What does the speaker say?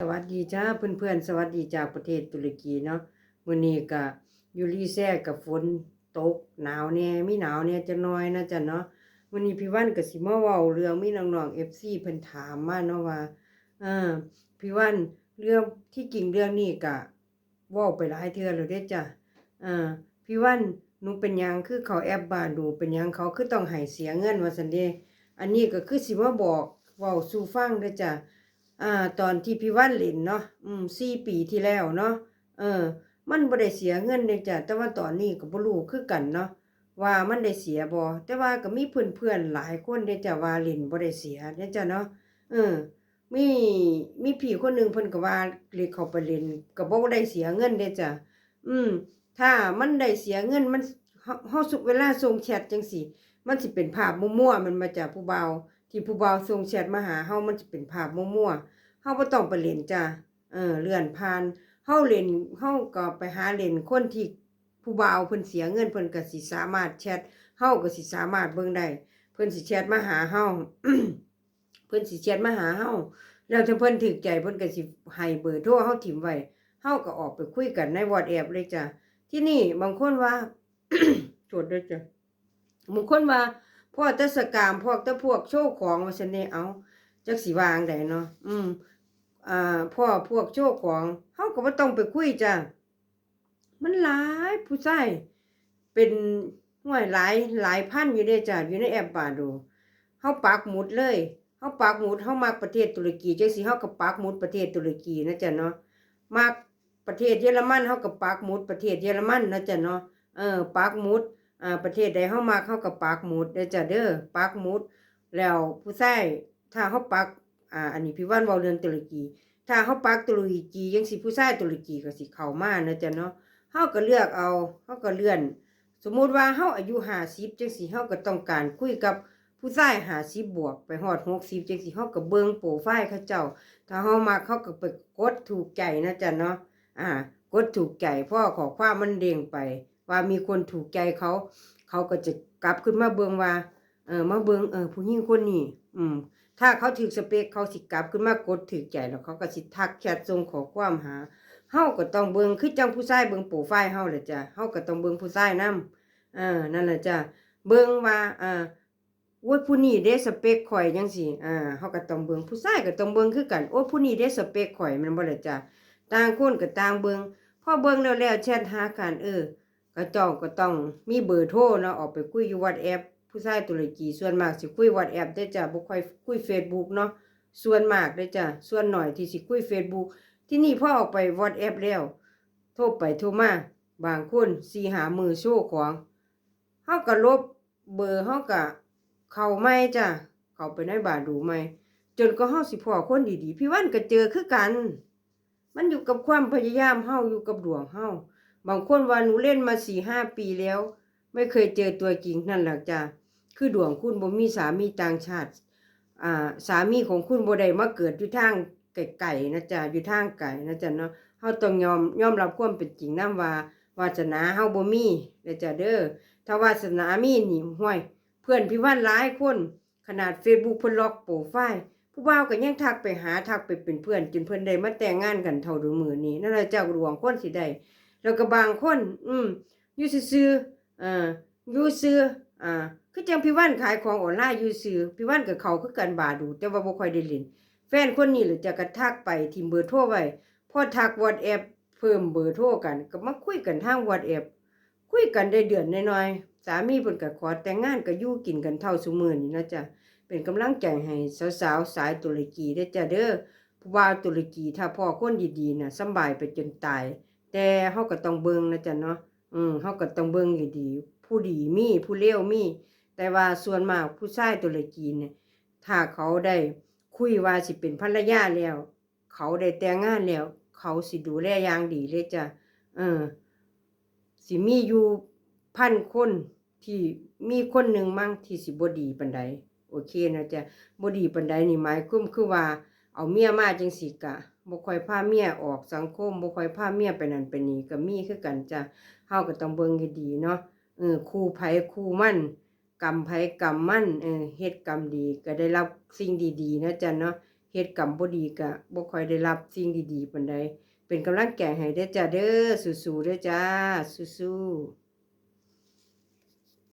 สวัสดีจ้าเพื่อนๆสวัสดีจากประเทศตุรกีเนาะมื้อนี้ก็อยู่ลีแซ่กับฝนตกหนาวแน่มีหนาวแน่จักหน่อยนะจ๊ะเนาะมื้อนี้พี่วันก็สิมาเว้าเรื่องมีน้องๆ FC เพิ่นถามมาเนาะว่าเออพี่วันเรื่องที่จริงเรื่องนี้ก็เว้าไปหลายเทื่อแล้วเด้จ้ะเออพี่วันหนูเป็นหยังคือเขาแอบบ้านหนูเป็นหยังเขาคือต้องให้เสียเงินว่าซั่นเด้อันนี้ก็คือสิมาบอกเว้าสู่ฟังเด้อจ้ะ ตอนที่พี่วันเล่นเนาะ4 ปีที่แล้วเนาะเออมันบ่ได้เสียเงินเดะจ้ะแต่ว่าตอนนี้ก็บ่รู้คือกันเนาะว่ามันได้เสียบ่แต่ว่าก็มีเพื่อนๆหลายคนเดะจ้ะว่าเล่นบ่ได้เสียเดะจ้ะเนาะเออมีมีพี่คนหนึ่งเพิ่นก็ว่าเลขเข้าไปเล่นก็บ่ได้เสียเงินเดะจ้ะอืมถ้ามันได้เสียเงินมันเฮาสุเวลาส่งแชตจังซี้มันสิเป็นภาพมั่วๆมันมาจากผู้บ่าวที่ผู้บ่าวส่งแชตมาหาเฮามันสิเป็นภาพมั่วๆ เฮาบ่ต้องไปเล่นจ้ะเลื่อนผ่านเฮาเล่นเฮาก็ไปหาเล่นคนที่ผู้บ่าวเพิ่นเสียเงินเพิ่นก็สิสามารถแชตเฮาก็สิสามารถเบิ่งได้เพิ่นสิแชตมาหาเฮา เพิ่นสิแชตมาหาเฮาแล้วถ้าเพิ่นถูกใจเพิ่นก็สิให้เบอร์โทรเฮาถิ้มไว้เฮาก็ออกไปคุยกันใน WhatsApp เลยจ้ะที่นี่บางคนว่า โทษด้วยจ้ะบางคนว่าพ่อแต่สกามพวกแต่พวกโชว์ของว่าซั่นเด้เอ้าจักสิว่าจั่งใดเนาะพ่อพวกโชว์ของเฮาก็บ่ต้องไปคุยจ้ะมันหลายผู้ชายเป็นห้วยหลายพันอยู่เด้จ้ะอยู่ในแอปบาดูเฮาปักหมุดเลยเฮาปักหมุดเฮามักประเทศตุรกีจังซี่เฮาก็ปักหมุดประเทศตุรกีนะจ๊ะเนาะมักประเทศเยอรมันเฮาก็ปักหมุดประเทศเยอรมันนะจ๊ะเนาะปักหมุดประเทศใดเฮามักเฮาก็ปักหมุดเด้อจ้ะเด้อปักหมุดแล้วผู้ชายถ้าเฮาปักอันนี้พี่ว่านเว้าเรื่องตุรกี ถ้าเฮาปักตุรกีจังซี้ผู้ชายตุรกีก็สิเข้ามานะจ๊ะเนาะเฮาก็เลือกเอาเฮาก็เลื่อนสมมุติว่าเฮาอายุ50จังซี้เฮาก็ต้องการคุยกับผู้ชาย50บวกไปฮอด60จังซี้เฮาก็เบิ่งโปรไฟล์เขาเจ้าถ้าเฮามักเฮาก็ไปกดถูกใจนะจ๊ะเนาะกดถูกใจพอข้อความมันเด้งไปว่ามีคนถูกใจเขาเขาก็จะกลับขึ้นมาเบิ่งว่ามาเบิ่งผู้หญิงคนนี้ถ้าเขาถูกสเปกเขาสิกลับขึ้นมากดถูกใจแล้วเขาก็สิทักแชทส่งข้อความหาเฮาก็ต้องเบิ่งคือจังผู้ชายเบิ่งโปรไฟล์เฮาแหละจ้ะเฮาก็ต้องเบิ่งผู้ชายนำนั่นแหละจ้ะเบิ่งว่าโอ้ยผู้นี้เด้สเปกข่อยจังซี่เฮาก็ต้องเบิ่งผู้ชายก็ต้องเบิ่งคือกันโอ้ยผู้นี้เด้สเปกข่อยแม่นบ่ล่ะจ้ะต่างคนก็ต่างเบิ่งพอเบิ่งแล้วแชทหากันก็จ้องก็ต้องมีเบอร์โทรเนาะออกไปคุยอยู่ WhatsApp ผู้ชายตุรกีส่วนมากสิคุย WhatsApp เด้อจ้ะบ่ค่อยคุย Facebook เนาะส่วนมากเด้อจ้ะส่วนน้อยที่สิคุย Facebook ที่นี่พอออกไป WhatsApp แล้วโทรไปโทรมาบางคน4-5มื้อโชว์ของเฮาก็ลบเบอร์เฮาก็เข้าใหม่จ้ะเข้าไปในบ้านดูใหม่จนกว่าเฮาสิพ้อคนดีๆพี่วันก็เจอคือกันมันอยู่กับความพยายามเฮาอยู่กับดวงเฮาบางคนว่าหนูเล่นมา4-5 ปีแล้วไม่เคยเจอตัวจริงนั่นแหละจ้ะคือดวงคุณบ่มีสามีต่างชาติสามีของคุณบ่ได้มาเกิดอยู่ทางไกลๆนะจ๊ะอยู่ทางไกลนะจ๊ะเนาะเฮาต้องยอมรับความเป็นจริงนำว่าวาสนาเฮาบ่มีเด้อจ้ะเด้อถ้าวาสนามีนี่ห้วยเพื่อนพี่วันหลายคนขนาด Facebook เพิ่นล็อกโปรไฟล์ผู้บ่าวก็ยังทักไปหาทักไปเป็นเพื่อนจนเพิ่นได้มาแต่งงานกันเท่าดูมื้อนี้นั่นแหละเจ้าดวงคนสิได้แล้วก็บางคนอยู่ซื่อๆอยู่ซื่อคือจังพี่วันขายของออนไลน์อยู่ซื่อพี่วันกับเขาคือกันบาดูแต่ว่าบ่ค่อยได้เล่นแฟนคนนี้หรือจะกระทักไปทิมเบอร์โทรไว้พอทัก WhatsApp เพิ่มเบอร์โทรกันก็มาคุยกันทาง WhatsApp คุยกันได้เดือนน้อยๆสามีเพิ่นก็ขอแต่งงานก็อยู่กินกันเท่าซุมื้อนี้นะจ๊ะเป็นกำลังใจให้สาวๆสายตุรกีเด้อจ้ะเด้อผู้บ่าวตุรกีถ้าพ่อคนดีๆน่ะสำบายไปจนตายแต่เฮาก็ต้องเบิ่งนะจ๊ะเนาะเฮาก็ต้องเบิ่งให้ดีผู้ดีมีผู้เลวมีแต่ว่าส่วนมากผู้ชายตุรกีเนี่ยถ้าเขาได้คุยว่าสิเป็นภรรยาแล้วเขาได้แต่งงานแล้วเขาสิดูแลอย่างดีเลยจ้ะสิมีอยู่1,000 คนที่มีคนหนึ่งมั้งที่สิบ่ดีปานใดโอเคนะจ๊ะบ่ดีปานใดนี่หมายความคือว่าเอาเมียมาจังซี่ก็บ่ค่อยพาเมียออกสังคมบ่ค่อยพาเมียไปนั่นไปนี่ก็มีคือกันจ้ะเฮาก็ต้องเบิ่งให้ดีเนาะคู่ไผคู่มันกรรมไผกรรมมันเฮ็ดกรรมดีก็ได้รับสิ่งดีๆนะจ๊ะเนาะ เฮ็ดกรรมบ่ดีก็บ่ค่อยได้รับสิ่งดีๆปานใดเป็นกำลังใจให้เด้อจ้าเด้อสู้ๆเด้อจ้าสู้ๆ